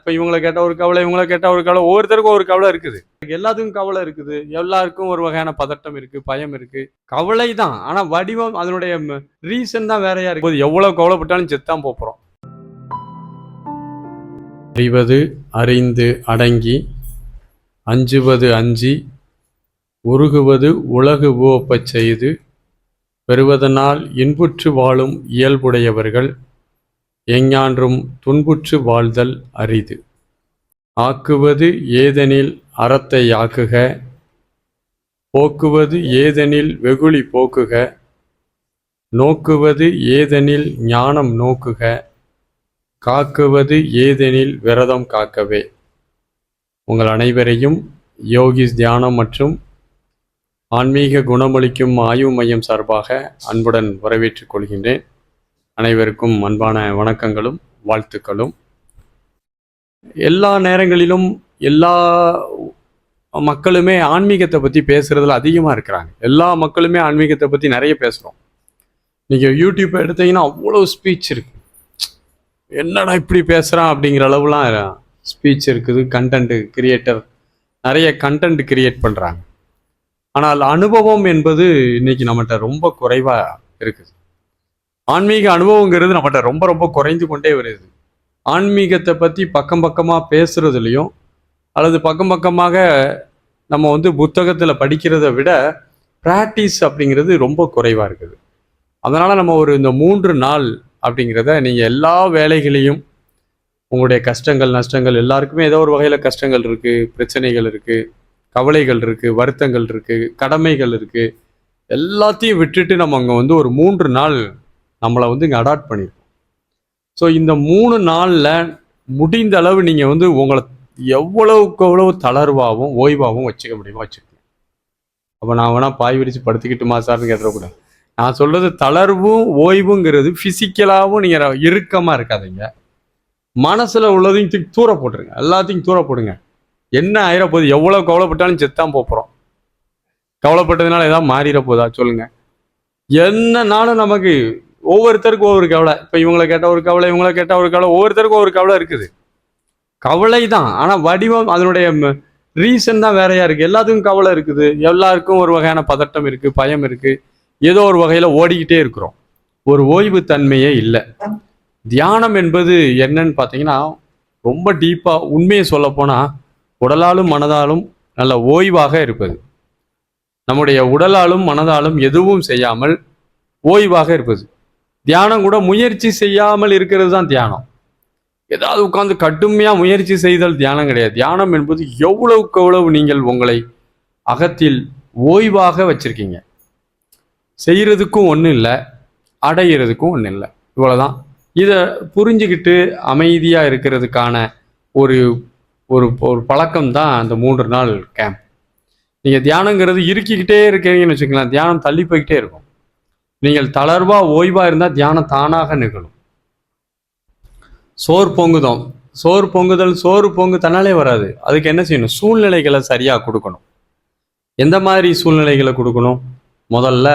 இப்போ இவங்களை கேட்டால் ஒரு கவலை, இவங்களை கேட்டால் ஒரு கவலை, ஒவ்வொருத்தருக்கும் ஒரு கவலை இருக்குது. எல்லாத்துக்கும் கவலை இருக்குது, எல்லாருக்கும் ஒரு வகையான பதட்டம் இருக்கு, பயம் இருக்கு. கவலை தான், ஆனா வடிவம் அதனுடைய ரீசன் தான் வேறையா இருக்கு. எவ்வளவு கவலைப்பட்டாலும் செத்தான் போறோம். அறிவது அறிந்து அடங்கி, அஞ்சுவது அஞ்சி, உருகுவது உலகு உவப்பச் செய்து, பெறுவதனால் இன்புற்று வாழும் இயல்புடையவர்கள் எஞ்ஞான்றும் துன்புற்று வாழ்தல் அரிது. ஆக்குவது ஏதெனில் அறத்தை ஆக்குக, போக்குவது ஏதெனில் வெகுளி போக்குக, நோக்குவது ஏதெனில் ஞானம் நோக்குக, காக்குவது ஏதெனில் விரதம் காக்கவே. உங்கள் அனைவரையும் யோகிஸ் தியானம் மற்றும் ஆன்மீக குணமளிக்கும் ஆய்வு மையம் சார்பாக அன்புடன் வரவேற்றுக் கொள்கின்றேன். அனைவருக்கும் அன்பான வணக்கங்களும் வாழ்த்துக்களும். எல்லா நேரங்களிலும் எல்லா மக்களுமே ஆன்மீகத்தை பற்றி பேசுறதுல அதிகமாக இருக்கிறாங்க. எல்லா மக்களுமே ஆன்மீகத்தை பற்றி நிறைய பேசுகிறோம். நீங்கள் யூடியூப் எடுத்தீங்கன்னா அவ்வளோ ஸ்பீச் இருக்கு. என்னடா இப்படி பேசுகிறான் அப்படிங்கிற அளவுலாம் ஸ்பீச் இருக்குது. கண்டென்ட் கிரியேட்டர் நிறைய கண்டென்ட் கிரியேட் பண்ணுறாங்க. ஆனால் அனுபவம் என்பது இன்னைக்கு நம்மகிட்ட ரொம்ப குறைவாக இருக்குது. ஆன்மீக அனுபவங்கிறது நம்மகிட்ட ரொம்ப ரொம்ப குறைந்து கொண்டே வருது. ஆன்மீகத்தை பற்றி பக்கம் பக்கமாக பேசுறதுலையும் அல்லது பக்கம் பக்கமாக நம்ம புத்தகத்தில் படிக்கிறத விட ப்ராக்டிஸ் அப்படிங்கிறது ரொம்ப குறைவாக இருக்குது. அதனால் நம்ம இந்த 3 நாள் அப்படிங்கிறத நீங்கள் எல்லா வேலைகளையும், உங்களுடைய கஷ்டங்கள் நஷ்டங்கள், எல்லாருக்குமே ஏதோ ஒரு வகையில் கஷ்டங்கள் இருக்குது, பிரச்சனைகள் இருக்குது, கவலைகள் இருக்குது, வருத்தங்கள் இருக்குது, கடமைகள் இருக்குது. எல்லாத்தையும் விட்டுட்டு நம்ம அங்கே ஒரு 3 நாள் நம்மளை இங்கே அடாப்ட் பண்ணியிருக்கோம். ஸோ இந்த 3 நாளில் முடிந்த அளவு நீங்கள் உங்களை எவ்வளவுக்கு எவ்வளவு தளர்வாகவும் ஓய்வாகவும் வச்சுக்க முடியுமோ வச்சுக்கோங்க. அப்போ நான் வேணால் பாய் விரித்து படுத்துக்கிட்டுமா சார்னு கேட்டுறக்கூடாது. நான் சொல்கிறது தளர்வும் ஓய்வுங்கிறது ஃபிசிக்கலாகவும் நீங்கள் இறுக்கமாக இருக்காதீங்க. மனசில் உள்ளதையும் தூர போட்டுருங்க, எல்லாத்தையும் தூர போடுங்க. என்ன ஆயிர போகுது? எவ்வளோ கவலைப்பட்டாலும் செத்தான் போகிறோம். கவலைப்பட்டதுனால ஏதாவது மாறிட போதா சொல்லுங்க? என்னன்னாலும் நமக்கு ஒவ்வொருத்தருக்கும் ஒவ்வொரு கவலை. இப்போ இவங்களை கேட்டால் ஒரு கவலை, இவங்களை கேட்டால் ஒரு கவலை, ஒவ்வொருத்தருக்கும் ஒரு கவலை இருக்குது. கவலை தான், ஆனால் வடிவம் அதனுடைய ரீசன் தான் வேறையா இருக்கு. எல்லாத்துக்கும் கவலை இருக்குது, எல்லாருக்கும் ஒரு வகையான பதட்டம் இருக்கு, பயம் இருக்கு. ஏதோ ஒரு வகையில் ஓடிக்கிட்டே இருக்கிறோம். ஒரு ஓய்வு தன்மையே இல்லை. தியானம் என்பது என்னன்னு பார்த்தீங்கன்னா, ரொம்ப டீப்பாக உண்மையை சொல்ல போனால் உடலாலும் மனதாலும் நல்ல ஓய்வாக இருப்பது. நம்முடைய உடலாலும் மனதாலும் எதுவும் செய்யாமல் ஓய்வாக இருப்பது. தியானம் கூட முயற்சி செய்யாமல் இருக்கிறது தான் தியானம். ஏதாவது உட்கார்ந்து கடுமையாக முயற்சி செய்தல் தியானம் கிடையாது. தியானம் என்பது எவ்வளவுக்கு எவ்வளவு நீங்கள் உங்களை அகத்தில் ஓய்வாக வச்சிருக்கீங்க. செய்யறதுக்கும் ஒன்றும் இல்லை, அடையிறதுக்கும் ஒன்றும் இல்லை. இவ்வளோதான். இதை புரிஞ்சுக்கிட்டு அமைதியாக இருக்கிறதுக்கான ஒரு ஒரு ஒரு பழக்கம் தான் அந்த 3 நாள் கேம்ப். நீங்கள் தியானங்கிறது இருக்கிக்கிட்டே இருக்கீங்கன்னு வச்சுக்கலாம், தியானம் தள்ளி போய்கிட்டே இருக்கும். நீங்கள் தளர்வாக ஓய்வாக இருந்தால் தியானம் தானாக நிகழும். சோறு பொங்குதல் சோறு பொங்கு தன்னாலே வராது. அதுக்கு என்ன செய்யணும்? சூழ்நிலைகளை சரியாக கொடுக்கணும். எந்த மாதிரி சூழ்நிலைகளை கொடுக்கணும்? முதல்ல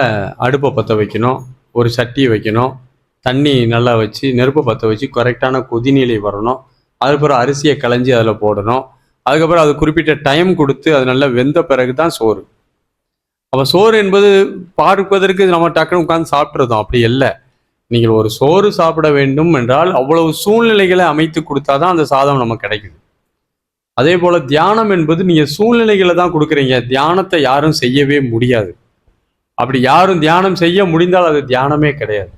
அடுப்பை பற்ற வைக்கணும், ஒரு சட்டியை வைக்கணும், தண்ணி நல்லா வச்சு நெருப்பை பற்ற வச்சு கரெக்டான கொதிநிலை வரணும். அதுக்கப்புறம் அரிசியை களைஞ்சி அதில் போடணும். அதுக்கப்புறம் அது குறிப்பிட்ட டைம் கொடுத்து அது நல்லா வெந்த பிறகு தான் சோறு. அப்போ சோறு என்பது பார்ப்பதற்கு நம்ம டக்குன்னு உட்காந்து சாப்பிட்றதும் அப்படி இல்லை. நீங்கள் ஒரு சோறு சாப்பிட வேண்டும் என்றால் அவ்வளவு சூழ்நிலைகளை அமைத்து கொடுத்தாதான் அந்த சாதம் நமக்கு கிடைக்குது. அதே போல் தியானம் என்பது நீங்கள் சூழ்நிலைகளை தான் கொடுக்குறீங்க. தியானத்தை யாரும் செய்யவே முடியாது. அப்படி யாரும் தியானம் செய்ய முடிந்தால் அது தியானமே கிடையாது.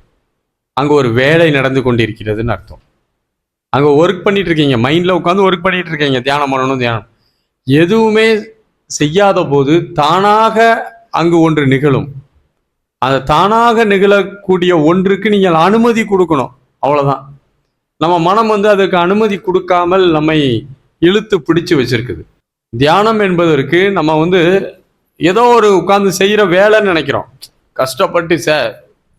அங்கே ஒரு வேலை நடந்து கொண்டிருக்கிறதுன்னு அர்த்தம். அங்கே ஒர்க் பண்ணிட்டு இருக்கீங்க, மைண்டில் உட்காந்து ஒர்க் பண்ணிட்டு இருக்கீங்க. தியானம் பண்ணணும், தியானம் எதுவுமே செய்யாத போது தானாக அங்கு ஒன்று நிகழும். அந்த தானாக நிகழக்கூடிய ஒன்றுக்கு நீங்கள் அனுமதி கொடுக்கணும். அவ்வளோதான். நம்ம மனம் அதுக்கு அனுமதி கொடுக்காமல் நம்மை இழுத்து பிடிச்சு வச்சிருக்குது. தியானம் என்பதற்கு நம்ம ஏதோ ஒரு உட்காந்து செய்கிற வேலைன்னு நினைக்கிறோம். கஷ்டப்பட்டு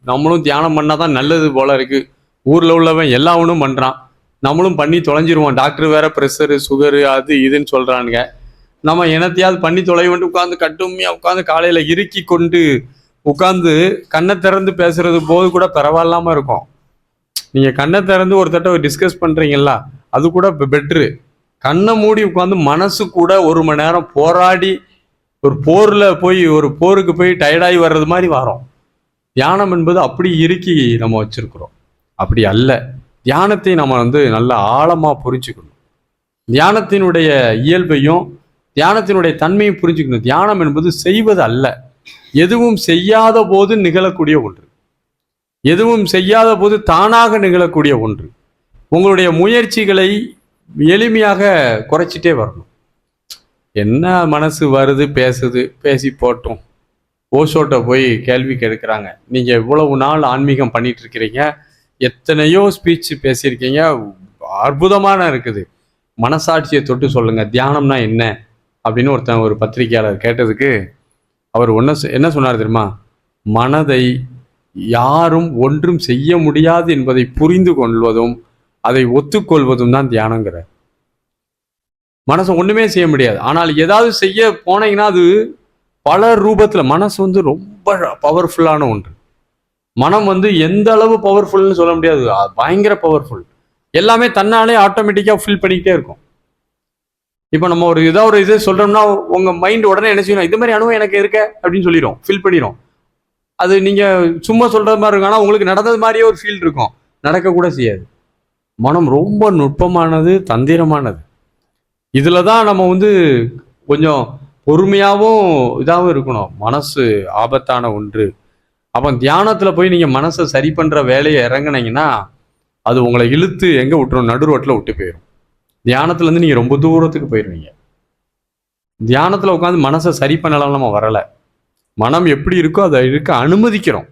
நம்மளும் தியானம் பண்ணாதான் நல்லது போல இருக்கு. ஊரில் உள்ளவன் எல்லா ஒன்றும் பண்ணுறான், நம்மளும் பண்ணி தொலைஞ்சிருவோம். டாக்டர் வேற ப்ரெஷரு சுகரு அது இதுன்னு சொல்கிறானுங்க. நம்ம என்னத்தையாவது பண்ணி தொலைவன்ட்டு உட்காந்து கட்டுமையாக உட்காந்து காலையில் இறுக்கி கொண்டு உட்காந்து கண்ணை திறந்து பேசுறது போது கூட பரவாயில்லாமல் இருக்கும். நீங்கள் கண்ணை திறந்து ஒருத்தட்ட டிஸ்கஸ் பண்ணுறீங்களா, அது கூட பெட்ரு. கண்ணை மூடி உட்காந்து மனசு கூட 1 மணி நேரம் போராடி ஒரு போருக்கு போய் டயர்டாகி வர்றது மாதிரி வரோம். தியானம் என்பது அப்படி இறுக்கி நம்ம வச்சிருக்கிறோம். அப்படி அல்ல. தியானத்தை நம்ம நல்ல ஆழமா புரிஞ்சுக்கணும். தியானத்தினுடைய இயல்பையும் தியானத்தினுடைய தன்மையும் புரிஞ்சுக்கணும். தியானம் என்பது செய்வது அல்ல, எதுவும் செய்யாத போது நிகழக்கூடிய ஒன்று, எதுவும் செய்யாத போது தானாக நிகழக்கூடிய ஒன்று. உங்களுடைய முயற்சிகளை எளிமையாக குறைச்சிட்டே வரணும். என்ன மனசு வருது பேசுது, பேசி போட்டோம். ஓஷோட்ட போய் கேள்வி கேட்குறாங்க, நீங்கள் இவ்வளவு நாள் ஆன்மீகம் பண்ணிட்டு இருக்கிறீங்க, எத்தனையோ ஸ்பீச் பேசியிருக்கீங்க, அற்புதமான இருக்குது, மனசாட்சியை தொட்டு சொல்லுங்க, தியானம்னா என்ன அப்படின்னு ஒரு பத்திரிகையாளர் கேட்டதுக்கு அவர் என்ன சொன்னார் தெரியுமா? மனதை யாரும் ஒன்றும் செய்ய முடியாது என்பதை புரிந்து கொள்வதும் அதை ஒத்துக்கொள்வதும் தான் தியானங்கிற. மனசை ஒண்ணுமே செய்ய முடியாது, ஆனால் ஏதாவது செய்ய போனீங்கன்னா அது பல ரூபத்துல. மனசு ரொம்ப பவர்ஃபுல்லான ஒன்று. மனம் எந்த அளவு பவர்ஃபுல்னு சொல்ல முடியாது, பயங்கர பவர்ஃபுல். எல்லாமே தன்னாலே ஆட்டோமேட்டிக்கா ஃபில் பண்ணிக்கிட்டே இருக்கும். இப்போ நம்ம ஏதாவது ஒரு இது சொல்றோம்னா உங்க மைண்ட் உடனே என்ன செய்யணும், இது மாதிரி அனுபவம் எனக்கு இருக்க அப்படின்னு சொல்லிடும், ஃபில் பண்ணிடும். அது நீங்க சும்மா சொல்றது மாதிரி இருக்கும், ஆனால் உங்களுக்கு நடந்தது மாதிரியே ஒரு ஃபீல் இருக்கும், நடக்க கூட செய்யாது. மனம் ரொம்ப நுட்பமானது, தந்திரமானது. இதுல தான் நம்ம கொஞ்சம் பொறுமையாகவும் இதாகவும் இருக்கணும். மனசு ஆபத்தான ஒன்று. அப்போ தியானத்துல போய் நீங்க மனசை சரி பண்ற வேலையை இறங்குனீங்கன்னா அது உங்களை இழுத்து எங்க விட்டுரும், நடு ரோட்டில் விட்டு போயிடும். தியானத்துல இருந்து நீங்க ரொம்ப தூரத்துக்கு போயிடுவீங்க. தியானத்துல உட்காந்து மனசை சரி பண்ணலாம் நம்ம வரல. மனம் எப்படி இருக்கோ அதை இருக்க அனுமதிக்கிறோம்.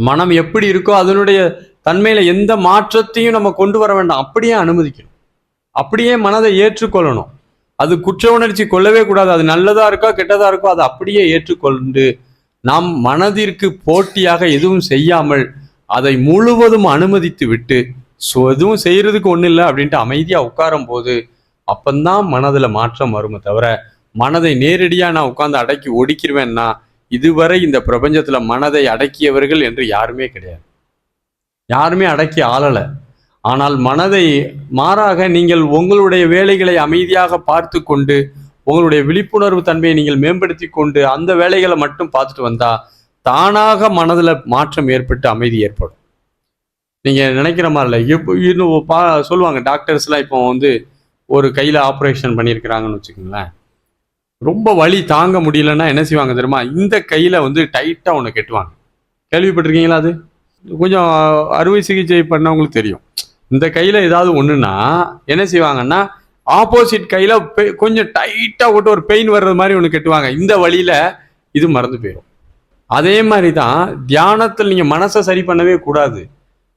மனம் எப்படி இருக்கோ அதனுடைய தன்மையில எந்த மாற்றத்தையும் நம்ம கொண்டு வர வேண்டாம், அப்படியே அனுமதிக்கணும். அப்படியே மனதை ஏற்றுக்கொள்ளணும். அது குற்ற உணர்ச்சி கொள்ளவே கூடாது. அது நல்லதா இருக்கோ கெட்டதா இருக்கோ அதை அப்படியே ஏற்றுக்கொண்டு நாம் மனதிற்கு போட்டியாக எதுவும் செய்யாமல் அதை முழுவதும் அனுமதித்து விட்டு எதுவும் செய்யறதுக்கு ஒன்றும் இல்லை அப்படின்ட்டு அமைதியா உட்காரும் போது அப்பந்தான் மனதுல மாற்றம் வருமே தவிர, மனதை நேரடியா நான் உட்கார்ந்து அடக்கி ஒடுக்கிடுவேன்னா இதுவரை இந்த பிரபஞ்சத்துல மனதை அடக்கியவர்கள் என்று யாருமே கிடையாது. யாருமே அடக்கி ஆளலை. ஆனால் மனதை மாறாக நீங்கள் உங்களுடைய வேலைகளை அமைதியாக பார்த்து கொண்டு உங்களுடைய விழிப்புணர்வு தன்மையை நீங்கள் மேம்படுத்தி கொண்டு அந்த வேலைகளை மட்டும் பார்த்துட்டு வந்தா தானாக மனதில் மாற்றம் ஏற்பட்டு அமைதி ஏற்படும். நீங்க நினைக்கிற மாதிரி இல்லை. இன்னும் சொல்லுவாங்க டாக்டர்ஸ்லாம், இப்போ ஒரு கையில ஆப்ரேஷன் பண்ணியிருக்கிறாங்கன்னு வச்சுக்கோங்களேன், ரொம்ப வலி தாங்க முடியலன்னா என்ன செய்வாங்க தெரியுமா? இந்த கையில டைட்டா ஒன்று கெட்டுவாங்க. கேள்விப்பட்டிருக்கீங்களா? அது கொஞ்சம் அறுவை சிகிச்சை பண்ணவங்களுக்கு தெரியும். இந்த கையில ஏதாவது ஒண்ணுன்னா என்ன செய்வாங்கன்னா ஆப்போசிட் கையில கொஞ்சம் டைட்டா போட்டு ஒரு பெயின் வர்றது மாதிரி ஒன்று கெட்டுவாங்க. இந்த வழியில இது மறந்து போயிடும். அதே மாதிரி தான் தியானத்தில் நீங்க மனசை சரி பண்ணவே கூடாது.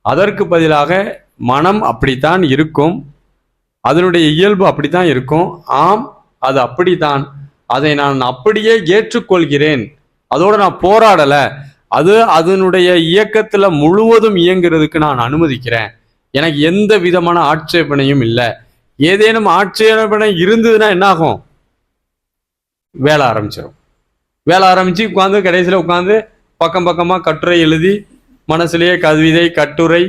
அதற்கு பதிலாக மனம் அப்படித்தான் இருக்கும், அதனுடைய இயல்பு அப்படித்தான் இருக்கும். ஆம், அது அப்படித்தான், அதை நான் அப்படியே ஏற்றுக்கொள்கிறேன், அதோட நான் போராடல, அது அதனுடைய இயக்கத்துல முழுவதும் இயங்குறதுக்கு நான் அனுமதிக்கிறேன், எனக்கு எந்த விதமான ஆட்சேபனையும் இல்லை. ஏதேனும் ஆட்சேபனை இருந்ததுன்னா என்ன ஆகும்? வேலை ஆரம்பிச்சிடும். வேலை ஆரம்பிச்சு உட்காந்து கடைசியில் உட்காந்து பக்கம் பக்கமா கட்டுரை எழுதி மனசுலயே கவிதை, கட்டுரை,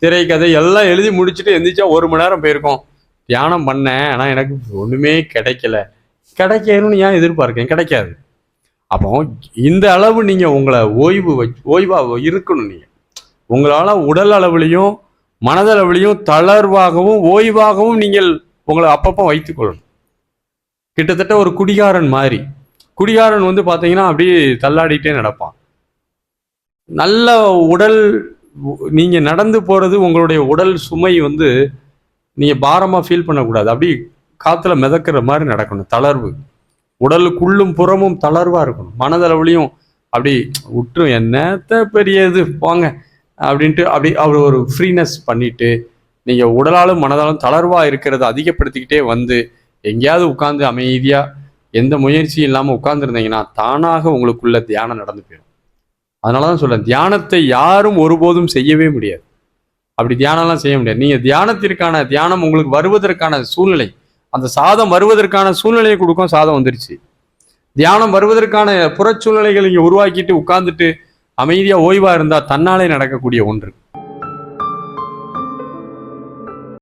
திரைக்கதை எல்லாம் எழுதி முடிச்சுட்டு எந்திரிச்சா 1 மணி நேரம் போயிருக்கோம். தியானம் பண்ணேன், ஆனால் எனக்கு ஒண்ணுமே கிடைக்கணும்னு ஏன் எதிர்பார்க்கேன்? கிடைக்காது. அப்போ இந்த அளவு நீங்க உங்களை ஓய்வா இருக்கணும். நீங்க உங்களால உடல் அளவுலையும் மனதளவுலையும் தளர்வாகவும் ஓய்வாகவும் நீங்கள் உங்களை அப்பப்போ வைத்துக் கொள்ளணும். கிட்டத்தட்ட ஒரு குடிகாரன் மாதிரி. குடிகாரன் பார்த்தீங்கன்னா அப்படியே தள்ளாடிட்டே நடப்பான். நல்ல உடல், நீங்க நடந்து போறது உங்களுடைய உடல் சுமை நீங்க பாரமா ஃபீல் பண்ணக்கூடாது. அப்படி காத்துல மிதக்கிற மாதிரி நடக்கணும். தளர்வு, உடலுக்குள்ளும் புறமும் தளர்வா இருக்கணும். மனதளவுலையும் அப்படி விட்டுரும், என்னத்த பெரியது போங்க அப்படின்ட்டு அப்படி ஒரு ஃப்ரீனஸ் பண்ணிட்டு நீங்க உடலாலும் மனதாலும் தளர்வா இருக்கிறத அதிகப்படுத்திக்கிட்டே எங்கேயாவது உட்கார்ந்து அமைதியா எந்த முயற்சியும் இல்லாம உட்கார்ந்துருந்தீங்கன்னா தானாக உங்களுக்குள்ள தியானம் நடந்து போயிடும். அதனாலதான் சொல்றேன், தியானத்தை யாரும் ஒருபோதும் செய்யவே முடியாது. அப்படி தியானம்லாம் செய்ய முடியாது. நீங்க தியானம் உங்களுக்கு வருவதற்கான சூழ்நிலை, அந்த சாதம் வருவதற்கான சூழ்நிலையை கொடுக்கும். சாதம் வந்துருச்சு. தியானம் வருவதற்கான புறச்சூழ்நிலைகளை இங்க உருவாக்கிட்டு உட்கார்ந்துட்டு அமைதியா ஓய்வா இருந்தா தன்னாலே நடக்கக்கூடிய ஒன்று.